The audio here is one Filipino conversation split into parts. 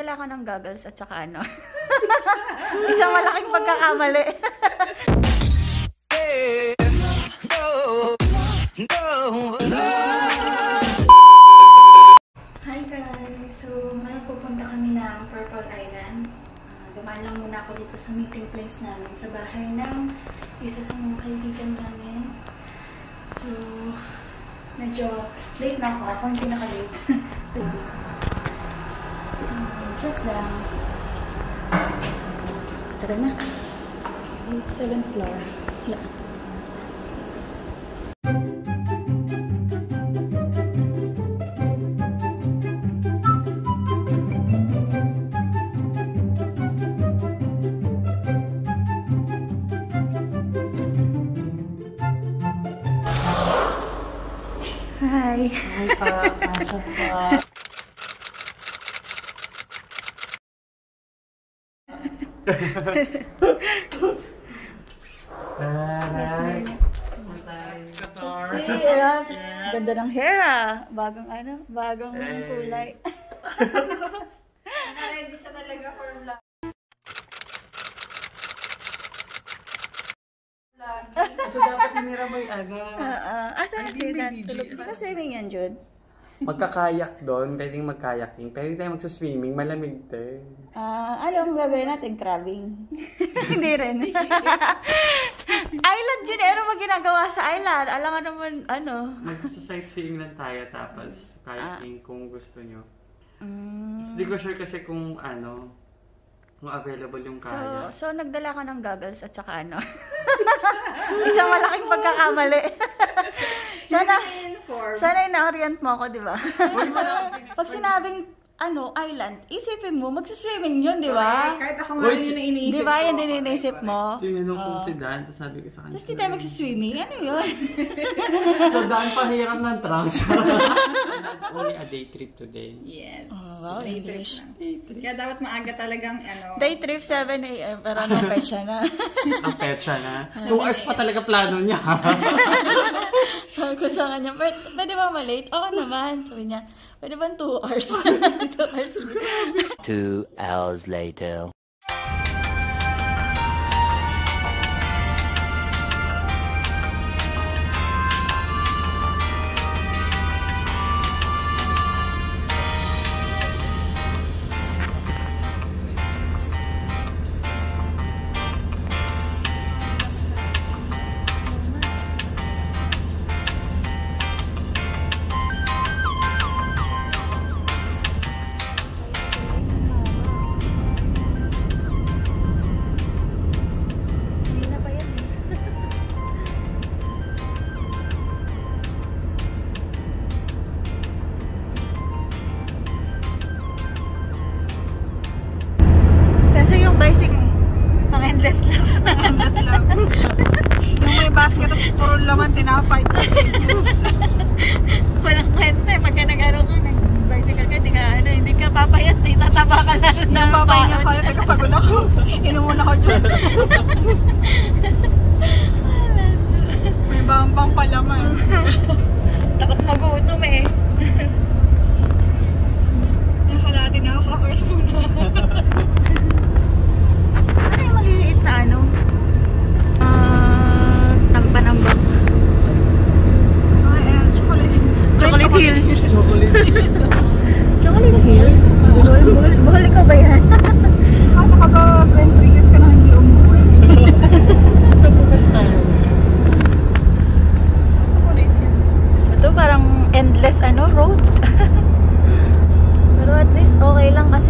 nagdala ka ng goggles at saka ano. Isang malaking pagkakamali. Hi guys! So, ngayon pupunta kami ng Purple Island. Dumaan lang muna ako dito sa meeting place namin sa bahay ng isa sa mga kaibigan namin. So, medyo late na ako. Ako yung pinaka-late. Just lang. Tara na. 7th floor. Yeah. Hi. Hi pa, pasok pa. Ganda ng hair ah. Bagong ano, bagong kulay. Ready siya talaga for vlog. So dapat hinira mo yung aga. Asan si Dan? Tulog pa sa swimming yan, Jude? Magkakayak doon, pwedeng magkayaking. Pero hindi tayo magsuswimming, malamig din. Ano ang gagawin natin? Crabbing? Hindi rin. Island yun eh. Ano ba ginagawa sa island? Alam nga naman, ano? Magsa-sightseeing lang tayo, tapos kayaking kung gusto nyo. Hindi ko sure kasi kung ano, kung available yung kaya. So nagdala ka ng goggles at saka ano? Isang malaking pagkakamali. Sana ina-orient mo ako, di ba? Pag sinabing ano, island, isipin mo, magsiswimming yun, di ba? Kahit ako nga yun yung iniisip ko. Di ba yan din iniisip mo? Tinanong ko si Dan, tapos sabi ko sa kanya. Tapos hindi tayo magsiswimming, ano yun? So Dan, pahiram ng trunks. Only a day trip today. Yes. Oh, wow, English. Kaya dapat maaga talagang ano. Day trip 7 AM, pero ang petsa na. Ang petsa na. 2 hours pa talaga plano niya. Sabi ko sa kanya, pwede ba malate? Oo naman. Sabi niya, pwede ba 2 hours? 2 hours. 2 hours later. Endless lang. Yung may basket, tapos puro laman, tinapay. Walang kwenta eh. Pagka nag-araw ka, nag-bicycle ka, hindi ka papayat, tataba ka lang. Yung babay niya ko, nagkapagod ako. Inumun ako, Diyos. May bambang palaman. Takot magutom eh. Nakalati na ako, hours muna. Ano yung maliliit na ano? Tampanambang. Chocolate Hills. Chocolate Hills? Buhol ka ba yan? Naka ba, friend, 3 years ka na hindi umuwi. Sa bukat tayo. Chocolate Hills. Ito parang endless road. Pero at least okay lang kasi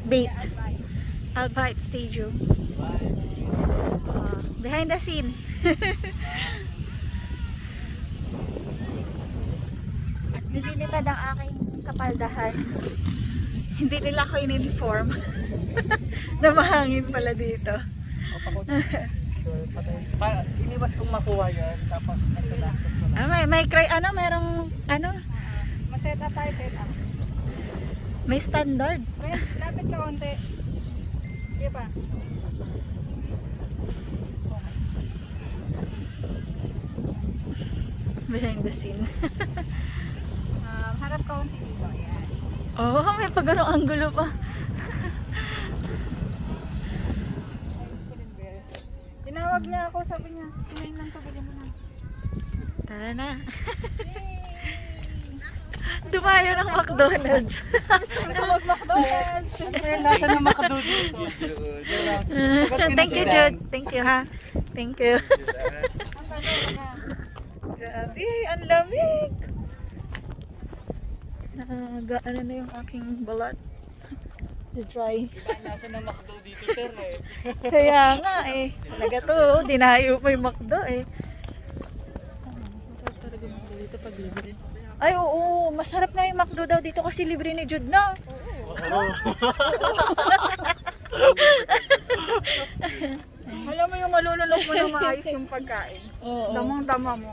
bait. Albite Stadium. Behind the scene. Nililipad ang aking kapaldahan. Hindi nila ako in-inform na mahangin pala dito. Iniwas kong makuha yan, tapos nagkadakot ko na. Merong, Ma-set up tayo, set up. may standard. Lapit ka konti. Sige pa. Behind the scene. Harap ka konti dito. Ayan. Oh, may pag anong angulo pa. Tinawag niya ako, sabi niya, kinain lang to, bili mo na. Tara na. Dumayo ng McDonald's. Tinawag McDonald's. Nasa na makadudod. Thank you, Jude. Thank you, ha. Thank you. Ang gano'n na. Grabe, ang lamig. Ano na yung aking balat. Dry. Nasa na McDo dito, sir eh. Kaya nga eh. Talaga to, dinayo pa yung McDo eh. Masarap talaga McDo dito pag libre. Ay oo, masarap nga yung McDo daw dito kasi libre ni Jude na. Alam mo yung malulunok mo na maayos yung pagkain. Oo. Damang-dama mo.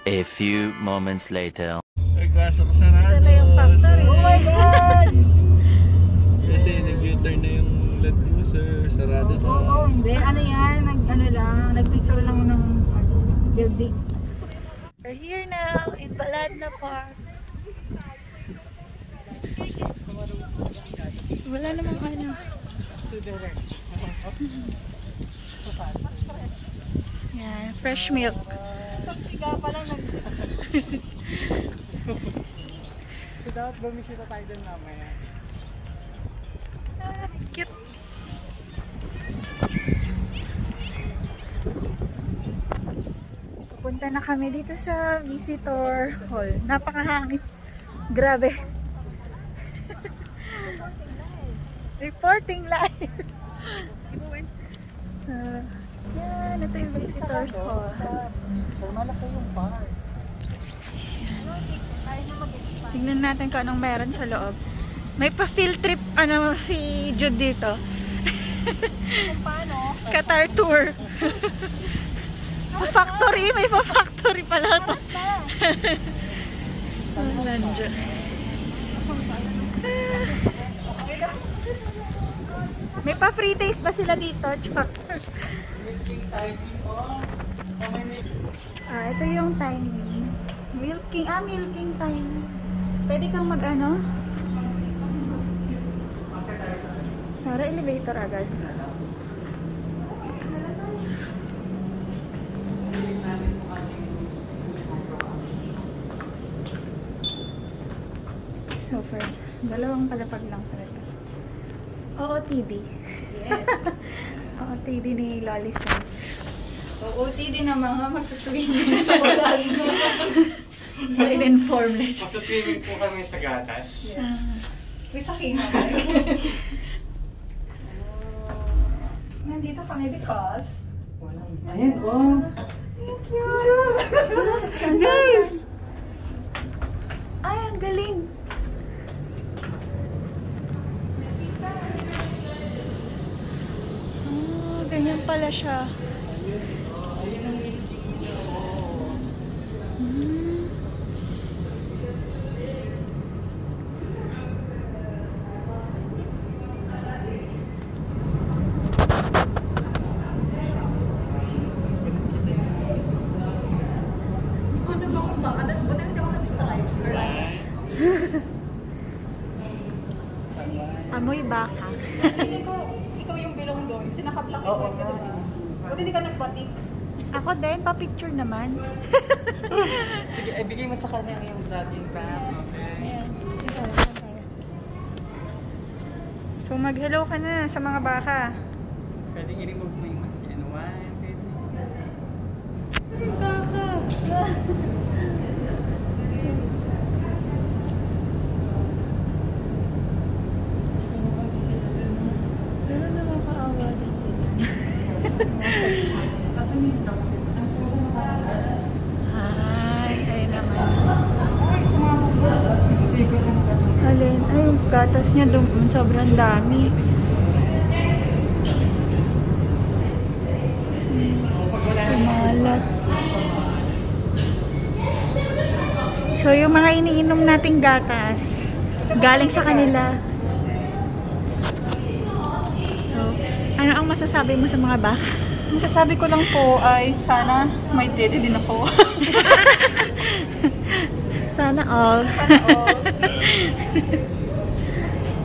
A few moments later. Ay, kaso sarado. Ito na yung factory. Oh my God! Kasi nag-U-turn na yung Land Cruiser, sarado na. Oo, hindi. Ano yan? Nag-picture lang ng building. We're here now in Baladna Park. Wala namang ano. Yan, fresh milk. Tiga pa lang So, dapat bumisita tayo dun mamaya. Cute. Pupunta na kami dito sa visitor hall. Napakahangin. Grabe. Reporting live. So, yan. Ito yung visitors hall. So, malaki yung park. Tingnan natin kung anong meron sa loob. May pa-field trip si Jude dito. Paano? Qatar tour. Pa-factory, may pa-factory pala ito. Nandiyan. May pa-free taste ba sila dito? Chak. Ito yung timing. Milking timing. Pwede kang mag-ano? Para elevator agad. So first, dalawang palapag lang talaga. OOTD. Yes. OOTD ni Lolly Sam. OOTD na mga magsuswimming sa ulan. Na-inform na siya. Magsaswimming po kami sa gatas. Yes. May sakin na. Nandito kami because Ayan, oh. thank you. Guys! Ay, ang galing! Ganyan pala siya. Ano ba kung baka? Ba't hindi ako nag-stripes? Amoy baka. Hindi ko, ikaw yung bilong doon. Sinakaplak ko. Oo. Ba't hindi ka nagbatik? Ako din, pa-picture naman. Sige, ibigay mo sa kanya yung vlogging cam. Ayan. So mag-hello ka na sa mga baka. Pwedeng i-remove mo yung mask yan. 1, 2, 3. Baka! Nagagalit sila. Ay, ay naman. Alin? Ay, yung gatas niya sobrang dami. Kumalat. So, yung mga iniinom nating gatas, galing sa kanila. So, ano ang masasabi mo sa mga baka? Masasabi ko lang po ay sana may dede din ako. Sana all. Sana all.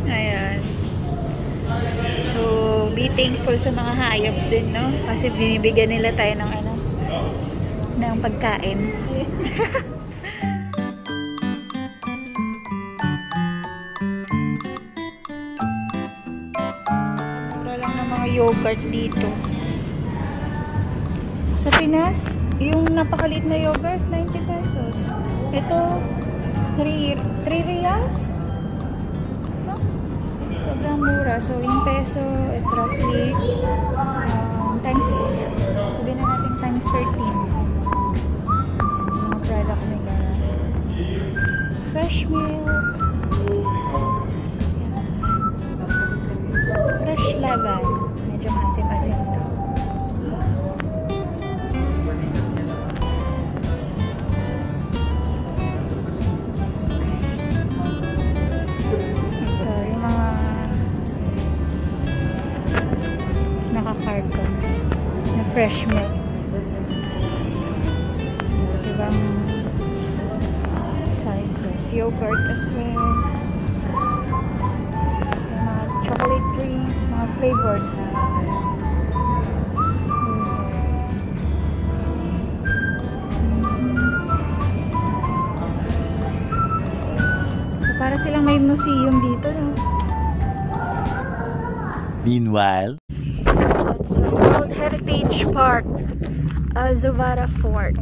Ayan. So, be thankful sa mga hayop din, no? Kasi binibigyan nila tayo ng ano, ng pagkain. Mura lang ng mga yogurt dito. Sa Pinas, yung napakaliit na yogurt, 90 pesos. Ito, 3 reals? No? Sobrang mura. So, in peso, it's roughly times, sabihin na natin times 13. Mga product nila. Fresh milk. Fresh laban. Medyo maasim-asim to. Naka-cargo na fresh milk. Ibang sizes. Yogurt as well. Yung mga chocolate drinks, mga flavored na. So, para silang may museum dito, no? Meanwhile, World Heritage Park, Zuvara Fort.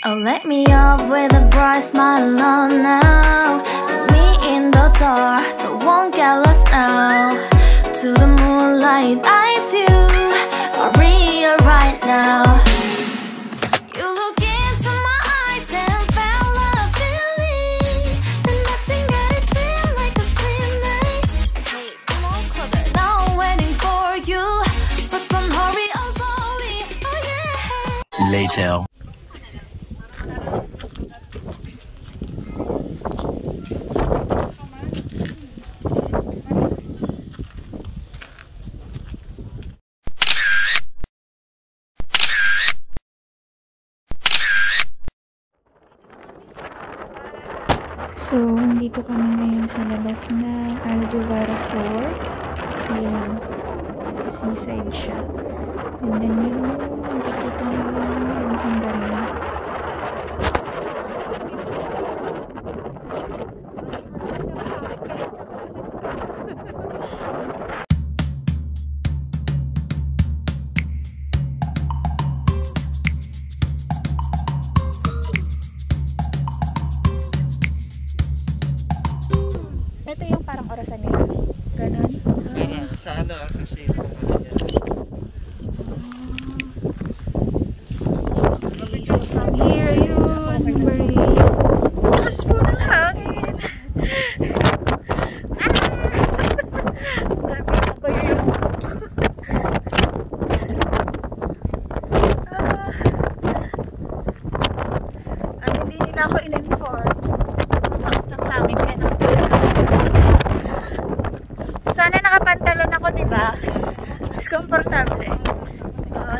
Oh, let me up with a bright smile on now. Put me in the dark, so won't get lost now. To the moonlight, eyes you are real right now. You look into my eyes and felt a feeling, and nothing got it feel like a sweet night. Hey, come on closer, now I'm waiting for you, but don't hurry, oh slowly, oh yeah. later. So, nandito kami ngayon sa labas ng Zuvara Fort. Yung seaside siya. And then yun, nakikita mo yung sandarin. Ito yung parang orasan nila. Ganon. Sa ano, sa shape. Okay, so from here, yun. Very lakas po ng hangin. Hindi nila ako in-inform. Sobrang lakas ng hangin kaya sana nakapantalon ako, diba? Mas komportable.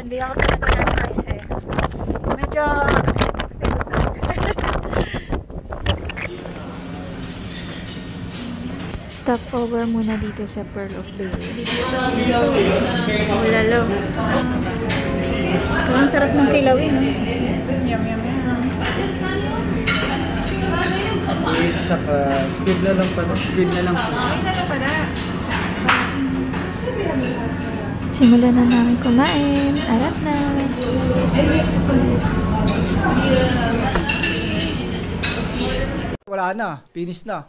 Hindi ako talaga kasi medyo stop over muna dito sa Pearl of Bay. Ulalo. Ang sarap ng kilawin, no? Yum, yum, yum. Saka, squid na lang pala. Squid na lang pala. Ay, na lang pala. simulan na namin kumain. Arat na! Wala na, finish na.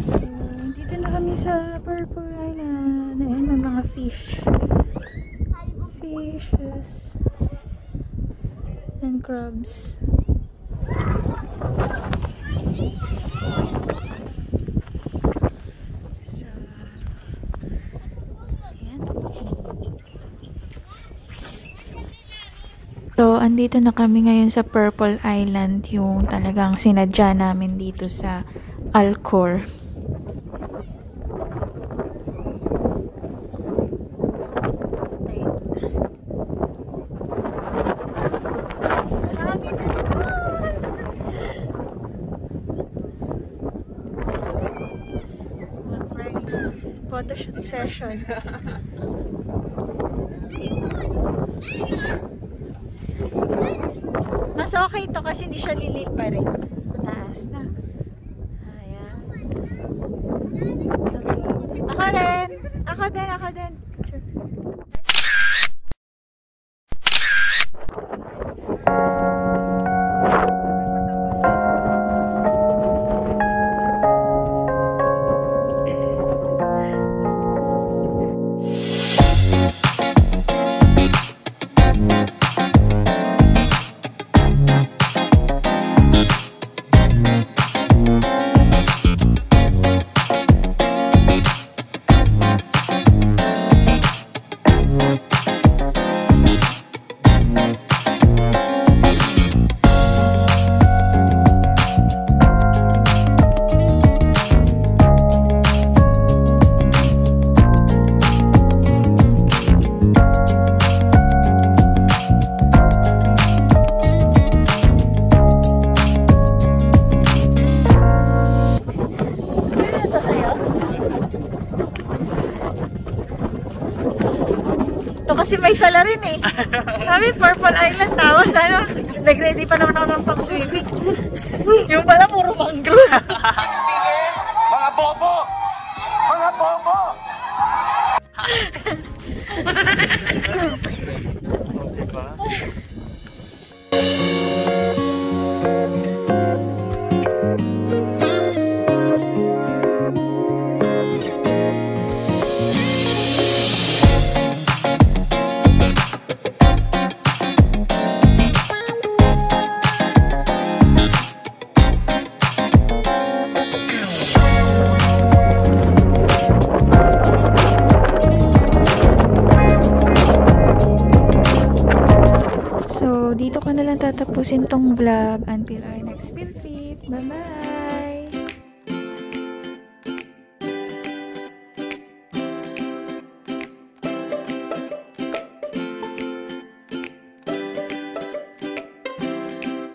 So, dito na kami sa Purple Island. Ayan, may mga fish. Fishes. And crabs. So, ayan. So, andito na kami ngayon sa Purple Island, yung talagang sinadya namin dito sa Alcor. Photoshoot session. Mas okay to kasi hindi siya lilit pa rin. Mataas na. Ayan. Ako din. Ako din. Ako din. Sure. Kasi may sala rin eh. Sabi, Purple Island, tapos ano, nag-ready pa naman ako ng pang-swimming. Yung pala, puro mangrove. Mga bobo! Mga bobo! So, dito ko na lang tatapusin tong vlog until our next field trip. Bye-bye!